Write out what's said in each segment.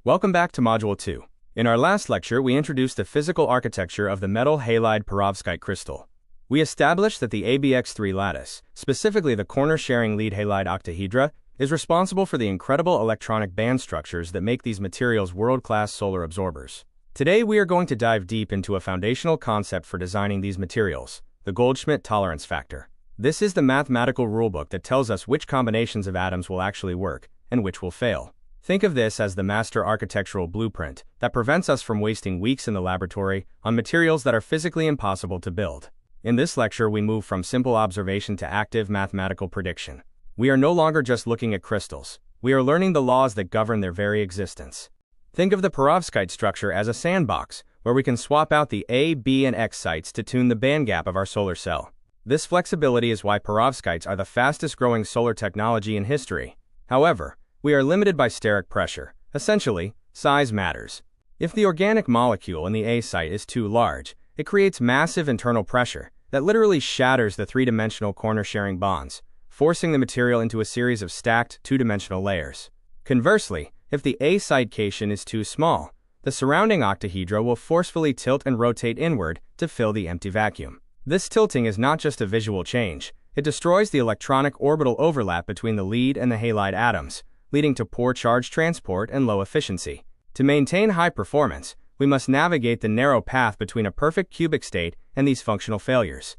Welcome back to Module 2. In our last lecture, we introduced the physical architecture of the metal halide perovskite crystal. We established that the ABX3 lattice, specifically the corner-sharing lead halide octahedra, is responsible for the incredible electronic band structures that make these materials world-class solar absorbers. Today we are going to dive deep into a foundational concept for designing these materials, the Goldsmith tolerance factor. This is the mathematical rulebook that tells us which combinations of atoms will actually work and which will fail. Think of this as the master architectural blueprint that prevents us from wasting weeks in the laboratory on materials that are physically impossible to build. In this lecture, we move from simple observation to active mathematical prediction. We are no longer just looking at crystals. We are learning the laws that govern their very existence. Think of the perovskite structure as a sandbox, where we can swap out the A, B, and X sites to tune the bandgap of our solar cell. This flexibility is why perovskites are the fastest-growing solar technology in history. However, we are limited by steric pressure. Essentially, size matters. If the organic molecule in the A site is too large, it creates massive internal pressure that literally shatters the three-dimensional corner-sharing bonds, forcing the material into a series of stacked two-dimensional layers. Conversely, if the A site cation is too small, the surrounding octahedra will forcefully tilt and rotate inward to fill the empty vacuum. This tilting is not just a visual change. It destroys the electronic orbital overlap between the lead and the halide atoms, leading to poor charge transport and low efficiency. To maintain high performance, we must navigate the narrow path between a perfect cubic state and these functional failures.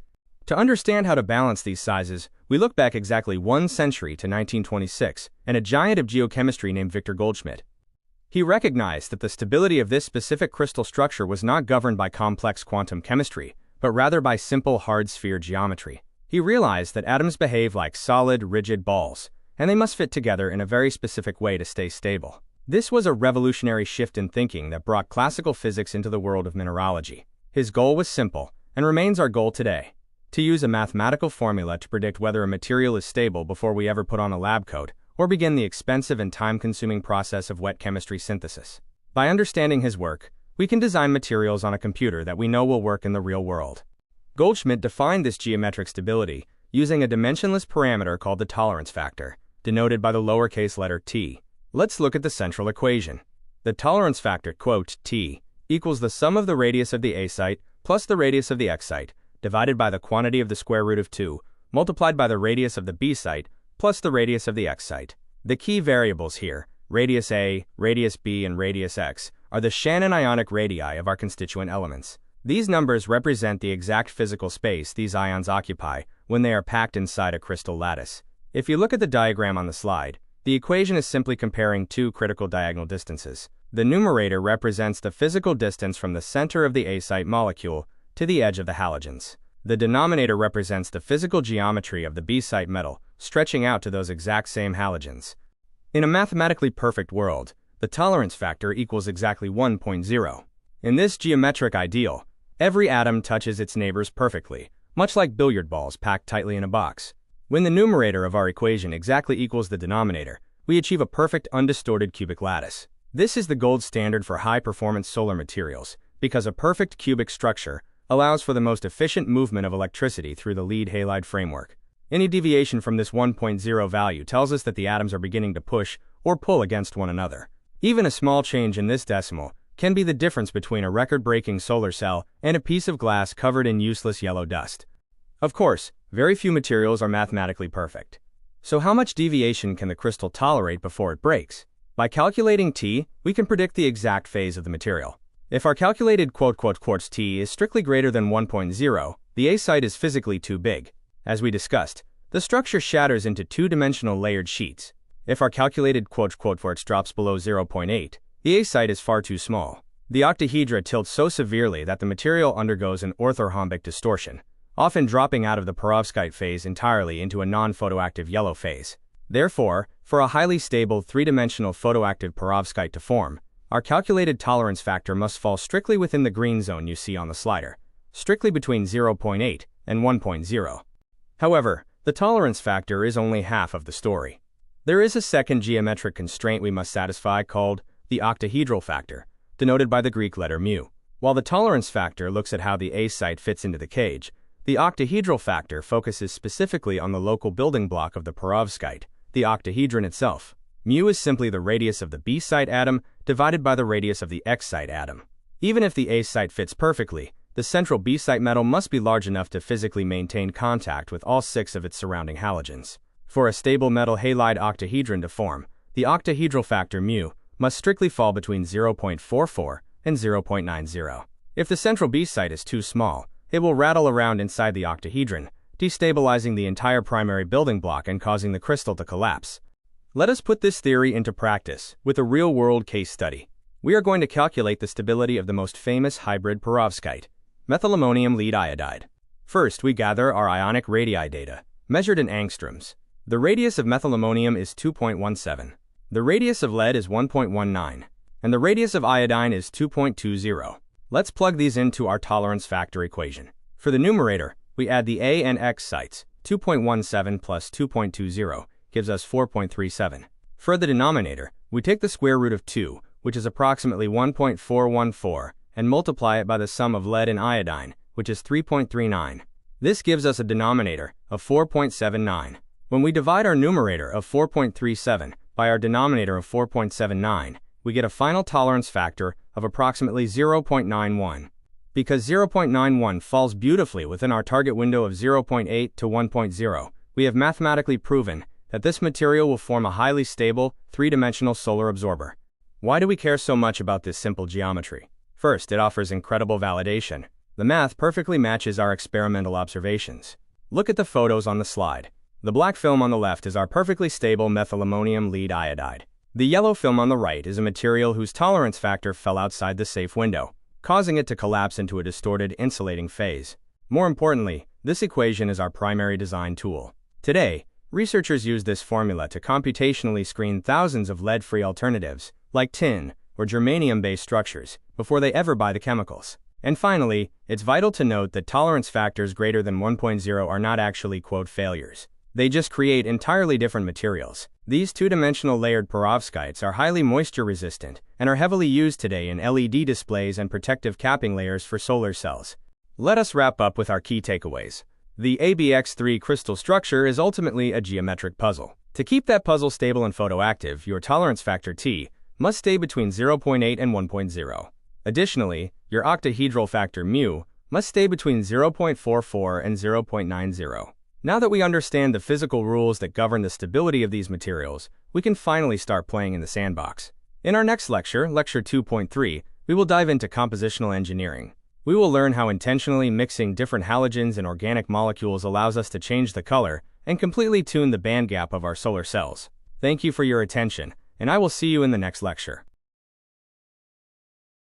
To understand how to balance these sizes, we look back exactly 1 century to 1926 and a giant of geochemistry named Victor Goldsmith. He recognized that the stability of this specific crystal structure was not governed by complex quantum chemistry, but rather by simple hard sphere geometry. He realized that atoms behave like solid, rigid balls, and they must fit together in a very specific way to stay stable. This was a revolutionary shift in thinking that brought classical physics into the world of mineralogy. His goal was simple, and remains our goal today: to use a mathematical formula to predict whether a material is stable before we ever put on a lab coat, or begin the expensive and time-consuming process of wet chemistry synthesis. By understanding his work, we can design materials on a computer that we know will work in the real world. Goldsmith defined this geometric stability using a dimensionless parameter called the tolerance factor, denoted by the lowercase letter t. Let's look at the central equation. The tolerance factor, T, equals the sum of the radius of the A site plus the radius of the X site, divided by the quantity of the square root of 2, multiplied by the radius of the B site plus the radius of the X site. The key variables here, radius A, radius B, and radius X, are the Shannon ionic radii of our constituent elements. These numbers represent the exact physical space these ions occupy when they are packed inside a crystal lattice. If you look at the diagram on the slide, the equation is simply comparing two critical diagonal distances. The numerator represents the physical distance from the center of the A site molecule to the edge of the halogens. The denominator represents the physical geometry of the B site metal, stretching out to those exact same halogens. In a mathematically perfect world, the tolerance factor equals exactly 1.0. In this geometric ideal, every atom touches its neighbors perfectly, much like billiard balls packed tightly in a box. When the numerator of our equation exactly equals the denominator, we achieve a perfect undistorted cubic lattice. This is the gold standard for high-performance solar materials, because a perfect cubic structure allows for the most efficient movement of electricity through the lead halide framework. Any deviation from this 1.0 value tells us that the atoms are beginning to push or pull against one another. Even a small change in this decimal can be the difference between a record-breaking solar cell and a piece of glass covered in useless yellow dust. Of course, very few materials are mathematically perfect. So how much deviation can the crystal tolerate before it breaks? By calculating T, we can predict the exact phase of the material. If our calculated quartz T is strictly greater than 1.0, the A site is physically too big. As we discussed, the structure shatters into two-dimensional layered sheets. If our calculated quartz drops below 0.8, the A site is far too small. The octahedra tilts so severely that the material undergoes an orthorhombic distortion, often dropping out of the perovskite phase entirely into a non-photoactive yellow phase. Therefore, for a highly stable three-dimensional photoactive perovskite to form, our calculated tolerance factor must fall strictly within the green zone you see on the slider, strictly between 0.8 and 1.0. However, the tolerance factor is only half of the story. There is a second geometric constraint we must satisfy called the octahedral factor, denoted by the Greek letter mu. While the tolerance factor looks at how the A site fits into the cage, the octahedral factor focuses specifically on the local building block of the perovskite, the octahedron itself. Mu is simply the radius of the B site atom divided by the radius of the X site atom. Even if the A site fits perfectly, the central B site metal must be large enough to physically maintain contact with all 6 of its surrounding halogens. For a stable metal halide octahedron to form, the octahedral factor mu must strictly fall between 0.44 and 0.90. If the central B site is too small, it will rattle around inside the octahedron, destabilizing the entire primary building block and causing the crystal to collapse. Let us put this theory into practice with a real-world case study. We are going to calculate the stability of the most famous hybrid perovskite, methylammonium lead iodide. First, we gather our ionic radii data, measured in angstroms. The radius of methylammonium is 2.17. The radius of lead is 1.19. And the radius of iodine is 2.20. Let's plug these into our tolerance factor equation. For the numerator, we add the A and X sites. 2.17 plus 2.20 gives us 4.37. For the denominator, we take the square root of 2, which is approximately 1.414, and multiply it by the sum of lead and iodine, which is 3.39. This gives us a denominator of 4.79. When we divide our numerator of 4.37 by our denominator of 4.79, we get a final tolerance factor of approximately 0.91. Because 0.91 falls beautifully within our target window of 0.8 to 1.0, we have mathematically proven that this material will form a highly stable, three-dimensional solar absorber. Why do we care so much about this simple geometry? First, it offers incredible validation. The math perfectly matches our experimental observations. Look at the photos on the slide. The black film on the left is our perfectly stable methylammonium lead iodide. The yellow film on the right is a material whose tolerance factor fell outside the safe window, causing it to collapse into a distorted insulating phase. More importantly, this equation is our primary design tool. Today, researchers use this formula to computationally screen thousands of lead-free alternatives, like tin or germanium-based structures, before they ever buy the chemicals. And finally, it's vital to note that tolerance factors greater than 1.0 are not actually, quote, failures. They just create entirely different materials. These two-dimensional layered perovskites are highly moisture-resistant and are heavily used today in LED displays and protective capping layers for solar cells. Let us wrap up with our key takeaways. The ABX3 crystal structure is ultimately a geometric puzzle. To keep that puzzle stable and photoactive, your tolerance factor T must stay between 0.8 and 1.0. Additionally, your octahedral factor mu must stay between 0.44 and 0.90. Now that we understand the physical rules that govern the stability of these materials, we can finally start playing in the sandbox. In our next lecture, Lecture 2.3, we will dive into compositional engineering. We will learn how intentionally mixing different halogens and organic molecules allows us to change the color and completely tune the bandgap of our solar cells. Thank you for your attention, and I will see you in the next lecture.